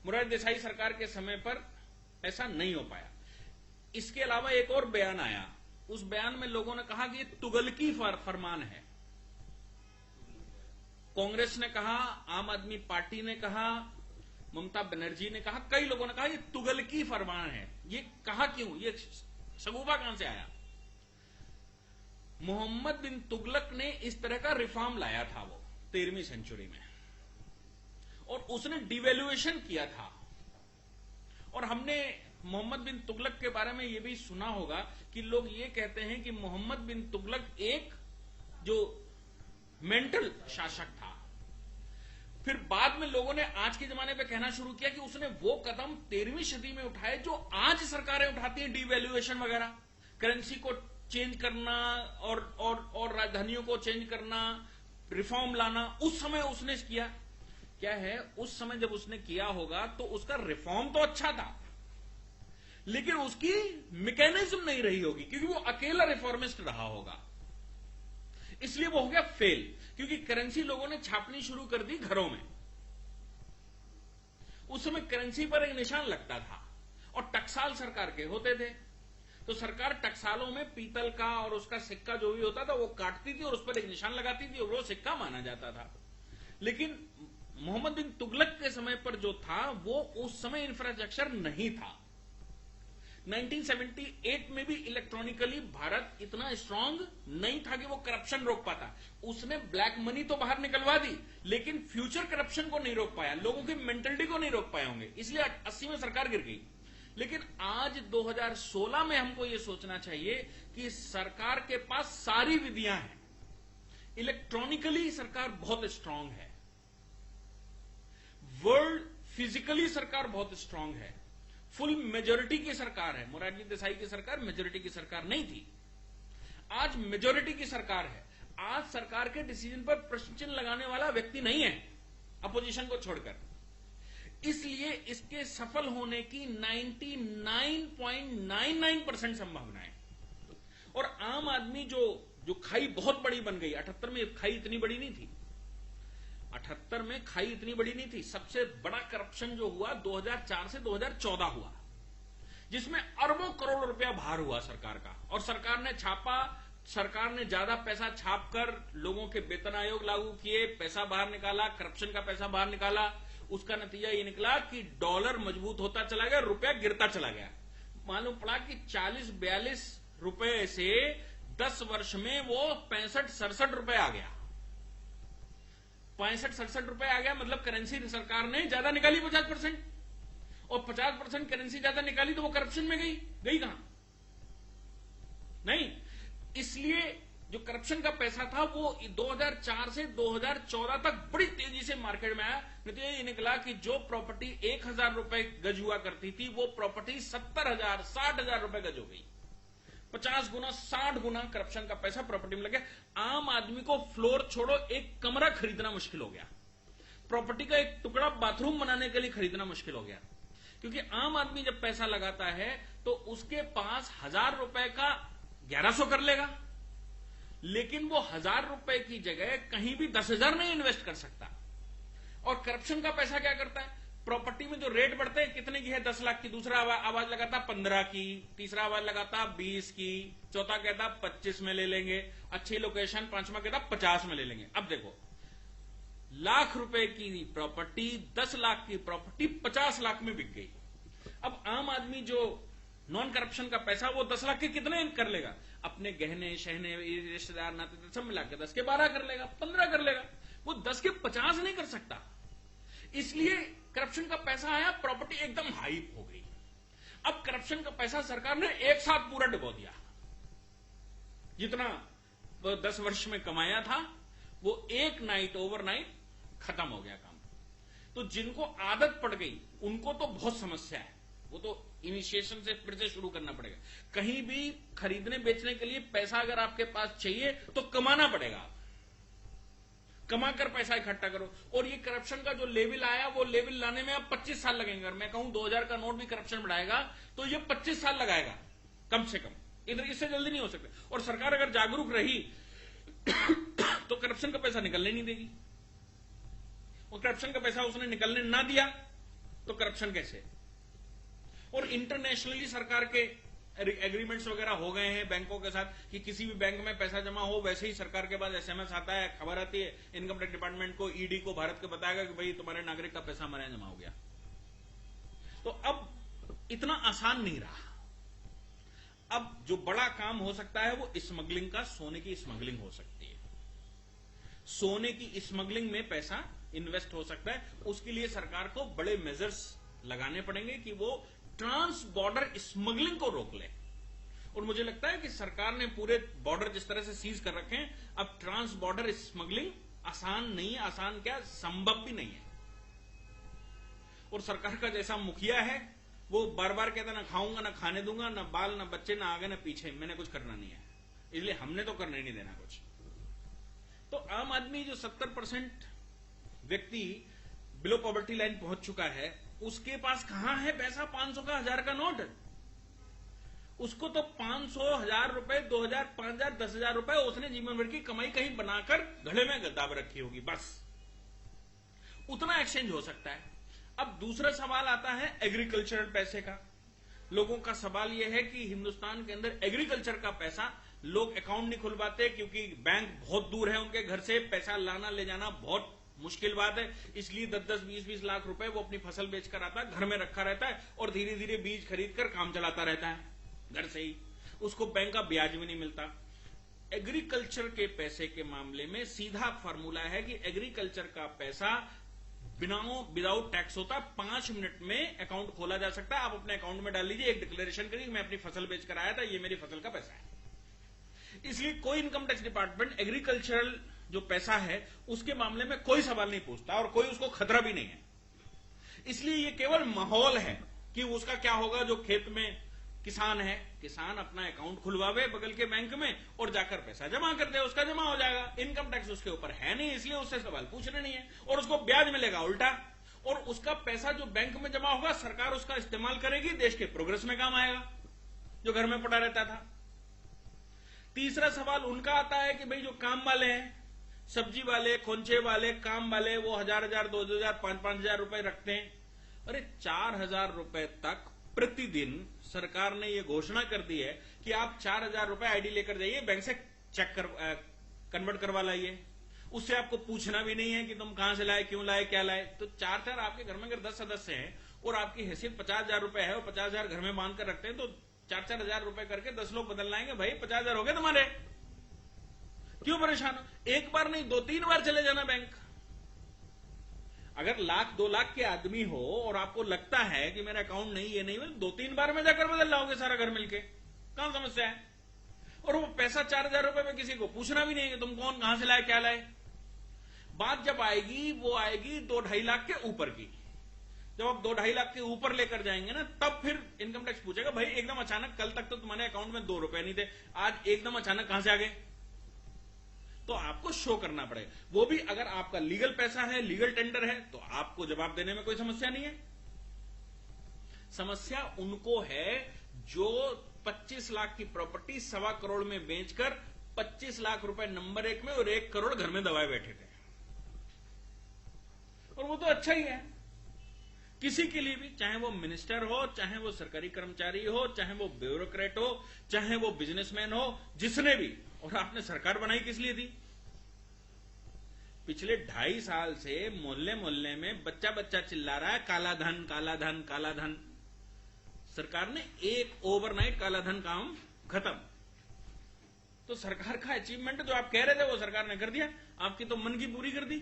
मोरारजी देसाई सरकार के समय पर ऐसा नहीं हो पाया। इसके अलावा एक और बयान आया, उस बयान में लोगों ने कहा कि ये तुगलकी फरमान है। कांग्रेस ने कहा, आम आदमी पार्टी ने कहा, ममता बनर्जी ने कहा, कई लोगों ने कहा ये तुगलकी फरमान है। ये कहा क्यों, ये शगुफा कहां से आया? मोहम्मद बिन तुगलक ने इस तरह का रिफॉर्म लाया था वो 13वीं सेंचुरी में, और उसने डिवैल्यूएशन किया था। और हमने मोहम्मद बिन तुगलक के बारे में यह भी सुना होगा कि लोग ये कहते हैं कि मोहम्मद बिन तुगलक एक जो मेंटल शासक था। फिर बाद में लोगों ने आज के जमाने पे कहना शुरू किया कि उसने वो कदम 13वीं सदी में उठाए जो आज सरकारें उठाती हैं, डिवैल्यूएशन वगैरह, करेंसी को चेंज करना और राजधानियों को चेंज करना, रिफॉर्म लाना। उस समय उसने किया। क्या है, उस समय जब उसने किया होगा तो उसका रिफॉर्म तो अच्छा था, लेकिन उसकी मैकेनिज्म नहीं रही होगी, क्योंकि वो अकेला रिफॉर्मिस्ट रहा होगा, इसलिए वो हो गया फेल। क्योंकि करेंसी लोगों ने छापनी शुरू कर दी घरों में। उस समय करेंसी पर एक निशान लगता था और टकसाल सरकार के होते थे, तो सरकार टकसालों में पीतल का और उसका सिक्का जो भी होता था वो काटती थी और उस पर एक निशान लगाती थी और वो सिक्का माना जाता था। लेकिन मोहम्मद बिन तुगलक के समय पर जो था वो उस समय इंफ्रास्ट्रक्चर नहीं था। 1978 में भी इलेक्ट्रॉनिकली भारत इतना स्ट्रांग नहीं था कि वो करप्शन रोक पाता। उसने ब्लैक मनी तो बाहर निकलवा दी, लेकिन फ्यूचर करप्शन को नहीं रोक पाया, लोगों की मेंटलिटी को नहीं रोक पाए होंगे, इसलिए 80 में सरकार गिर गई। लेकिन आज 2016 में हमको ये सोचना चाहिए कि सरकार के पास सारी विधियां हैं, इलेक्ट्रॉनिकली सरकार बहुत स्ट्रांग है, वर्ल्ड फिजिकली सरकार बहुत स्ट्रांग है, फुल मेजोरिटी की सरकार है। मोरारजी देसाई की सरकार मेजोरिटी की सरकार नहीं थी, आज मेजोरिटी की सरकार है। आज सरकार के डिसीजन पर प्रश्न चिन्ह लगाने वाला व्यक्ति नहीं है, अपोजिशन को छोड़कर। इसलिए इसके सफल होने की 99.99% संभावना है। और आम आदमी जो खाई बहुत बड़ी बन गई, 78 में खाई इतनी बड़ी नहीं थी, 78 में खाई इतनी बड़ी नहीं थी। सबसे बड़ा करप्शन जो हुआ 2004 से 2014 हुआ, जिसमें अरबों करोड़ रुपया बाहर हुआ सरकार का, और सरकार ने छापा, सरकार ने ज्यादा पैसा छापकर लोगों के वेतन आयोग लागू किए, पैसा बाहर निकाला, करप्शन का पैसा बाहर निकाला। उसका नतीजा ये निकला कि डॉलर मजबूत होता चला गया, रुपया गिरता चला गया। मालूम पड़ा कि 40-42 रुपए से 10 वर्ष में वो 65-67 रुपए आ गया। 65-67 रुपए आ गया, मतलब करेंसी सरकार ने ज्यादा निकाली 50%, और 50% करेंसी ज्यादा निकाली तो वो करप्शन में गई कहां? नहीं। इसलिए जो करप्शन का पैसा था वो 2004 से 2014 तक बड़ी तेजी से मार्केट में आया। नतीजा ये निकला कि जो प्रॉपर्टी 1000 रुपए गज हुआ करती थी वो प्रॉपर्टी 70,000 60,000 रुपए गज हो गई। 50 गुना 60 गुना करप्शन का पैसा प्रॉपर्टी में लग गया। आम आदमी को फ्लोर छोड़ो एक कमरा खरीदना मुश्किल हो गया, प्रॉपर्टी का एक टुकड़ा बाथरूम बनाने के लिए खरीदना मुश्किल हो गया। क्योंकि आम आदमी जब पैसा लगाता है तो उसके पास 1000 रुपए का 1100 कर लेगा, लेकिन वो 1000 रुपए की जगह कहीं भी 10,000 नहीं इन्वेस्ट कर सकता। और करप्शन का पैसा क्या करता है, प्रॉपर्टी में जो रेट बढ़ते हैं, कितने की है 10 लाख की, दूसरा आवाज लगाता 15 की, तीसरा आवाज लगाता 20 की, चौथा कहता 25 में ले लेंगे, अच्छी लोकेशन, पांचवा कहता 50 में ले लेंगे। अब देखो, लाख रुपए की प्रॉपर्टी 10 लाख की प्रॉपर्टी 50 लाख में बिक गई। अब आम आदमी जो नॉन करप्शन का पैसा वो 10 लाख के कितने कर लेगा, अपने गहने शहने रिश्तेदार नाते सब मिलाकर 10 के 12 कर लेगा, 15 कर लेगा, वो 10 के 50 नहीं कर सकता। इसलिए करप्शन का पैसा आया, प्रॉपर्टी एकदम हाइप हो गई। अब करप्शन का पैसा सरकार ने एक साथ पूरा डुबो दिया, जितना 10 वर्ष में कमाया था वो एक नाइट ओवरनाइट खत्म हो गया काम। तो जिनको आदत पड़ गई उनको तो बहुत समस्या है, वो तो इनिशिएशन से फिर से शुरू करना पड़ेगा। कहीं भी खरीदने बेचने के लिए पैसा अगर आपके पास चाहिए तो कमाना पड़ेगा, कमाकर पैसा इकट्ठा करो। और ये करप्शन का जो लेवल आया वो लेवल लाने में अब 25 साल लगेंगे। अगर मैं कहूं 2000 का नोट भी करप्शन बढ़ाएगा तो ये 25 साल लगाएगा कम से कम, इधर इससे जल्दी नहीं हो सकता। और सरकार अगर जागरूक रही तो करप्शन का पैसा निकलने नहीं देगी। और करप्शन का पैसा उसने निकलने ना दिया तो करप्शन कैसे? और इंटरनेशनली सरकार के एग्रीमेंट्स वगैरह हो गए हैं बैंकों के साथ कि किसी भी बैंक में पैसा जमा हो वैसे ही सरकार के पास एसएमएस आता है, खबर आती है, इनकम टैक्स डिपार्टमेंट को, ईडी को, भारत को बताएगा कि भाई तुम्हारे नागरिक का पैसा हमारे यहां जमा हो गया। तो अब इतना आसान नहीं रहा। अब जो बड़ा काम हो सकता है वो स्मगलिंग का, सोने की स्मगलिंग हो सकती है। सोने की स्मगलिंग में पैसा इन्वेस्ट हो सकता है। उसके लिए सरकार को बड़े मेजर्स लगाने पड़ेंगे कि वो ट्रांस बॉर्डर स्मगलिंग को रोक ले। और मुझे लगता है कि सरकार ने पूरे बॉर्डर जिस तरह से सीज कर रखे हैं, अब ट्रांस बॉर्डर स्मगलिंग आसान नहीं है, आसान क्या संभव भी नहीं है। और सरकार का जैसा मुखिया है वो बार बार कहता ना खाऊंगा, ना खाने दूंगा, ना बाल, ना बच्चे, ना आगे ना पीछे, मैंने कुछ करना नहीं है, इसलिए हमने तो करने नहीं देना कुछ। तो आम आदमी जो 70% व्यक्ति बिलो पॉवर्टी लाइन पहुंच चुका है, उसके पास कहां है पैसा 500 का, 1000 का नोट? उसको तो 500, 1000 रुपए, 2000, 5000, 10,000 रुपए उसने जीवन भर की कमाई कहीं बनाकर घड़े में दाब रखी होगी, बस उतना एक्सचेंज हो सकता है। अब दूसरा सवाल आता है एग्रीकल्चरल पैसे का। लोगों का सवाल यह है कि हिंदुस्तान के अंदर एग्रीकल्चर का पैसा लोग अकाउंट नहीं खुलवाते क्योंकि बैंक बहुत दूर है उनके घर से, पैसा लाना ले जाना बहुत मुश्किल बात है, इसलिए 10-10, 20-20 लाख रुपए वो अपनी फसल बेचकर आता है, घर में रखा रहता है और धीरे धीरे बीज खरीदकर काम चलाता रहता है घर से ही, उसको बैंक का ब्याज भी नहीं मिलता। एग्रीकल्चर के पैसे के मामले में सीधा फार्मूला है कि एग्रीकल्चर का पैसा विदाउट टैक्स होता है, 5 मिनट में अकाउंट खोला जा सकता है। आप अपने अकाउंट में डाल लीजिए, एक डिक्लेरेशन करिए मैं अपनी फसल बेचकर आया था, ये मेरी फसल का पैसा है। इसलिए कोई इनकम टैक्स डिपार्टमेंट एग्रीकल्चरल जो पैसा है उसके मामले में कोई सवाल नहीं पूछता और कोई उसको खतरा भी नहीं है। इसलिए ये केवल माहौल है कि उसका क्या होगा। जो खेत में किसान है, किसान अपना अकाउंट खुलवावे बगल के बैंक में और जाकर पैसा जमा कर दे, उसका जमा हो जाएगा। इनकम टैक्स उसके ऊपर है नहीं, इसलिए उससे सवाल पूछने नहीं है और उसको ब्याज मिलेगा उल्टा। और उसका पैसा जो बैंक में जमा होगा सरकार उसका इस्तेमाल करेगी, देश के प्रोग्रेस में काम आएगा, जो घर में पड़ा रहता था। तीसरा सवाल उनका आता है कि भाई जो काम वाले हैं, सब्जी वाले, खोंचे वाले, काम वाले, वो 1000, 2000, 5,000 रुपए रखते हैं। अरे 4000 रुपए तक प्रतिदिन सरकार ने यह घोषणा कर दी है कि आप 4000 रुपए आईडी लेकर जाइए, बैंक से चेक कन्वर्ट करवा लाइए, उससे आपको पूछना भी नहीं है कि तुम कहां से लाए, क्यों लाए, क्या लाए। तो 4 आपके घर में अगर 10 सदस्य हैं और आपकी हैसियत 50,000 रुपए है और 50,000 घर में बांध कर रखते हैं, तो 4-4 हजार रुपए करके 10 लोग बदल लाएंगे। भाई 50,000 हो गए तुम्हारे, क्यों परेशान हो? एक बार नहीं 2-3 बार चले जाना बैंक। अगर 1,00,000-2 लाख के आदमी हो और आपको लगता है कि मेरा अकाउंट नहीं, ये नहीं, 2-3 बार में जाकर बदल लाओगे सारा घर मिलके, कहां समस्या है? और वो पैसा 4,000 रुपए में किसी को पूछना भी नहीं है कि तुम कौन, कहां से लाए, क्या लाए। बात जब आएगी वो आएगी 2-2.5 लाख के ऊपर की। जब आप 2-2.5 लाख के ऊपर लेकर जाएंगे ना, तब फिर इनकम टैक्स पूछेगा भाई एकदम अचानक, कल तक तो तुम्हारे अकाउंट में 2 रुपए नहीं थे, आज एकदम अचानक कहां से आ गए? तो आपको शो करना पड़ेगा। वो भी अगर आपका लीगल पैसा है, लीगल टेंडर है, तो आपको जवाब देने में कोई समस्या नहीं है। समस्या उनको है जो 25 लाख की प्रॉपर्टी 1.25 करोड़ में बेचकर 25 लाख रुपए नंबर 1 में और 1 करोड़ घर में दबाए बैठे थे। और वो तो अच्छा ही है किसी के लिए भी, चाहे वो मिनिस्टर हो, चाहे वो सरकारी कर्मचारी हो, चाहे वो ब्यूरोक्रेट हो, चाहे वो बिजनेसमैन हो, जिसने भी। और आपने सरकार बनाई किस लिए थी? पिछले 2.5 साल से मोहल्ले मोहल्ले में बच्चा बच्चा चिल्ला रहा है काला धन, काला धन, काला धन। सरकार ने एक ओवरनाइट काला धन काम खत्म। तो सरकार का अचीवमेंट जो आप कह रहे थे वो सरकार ने कर दिया, आपकी तो मन की पूरी कर दी।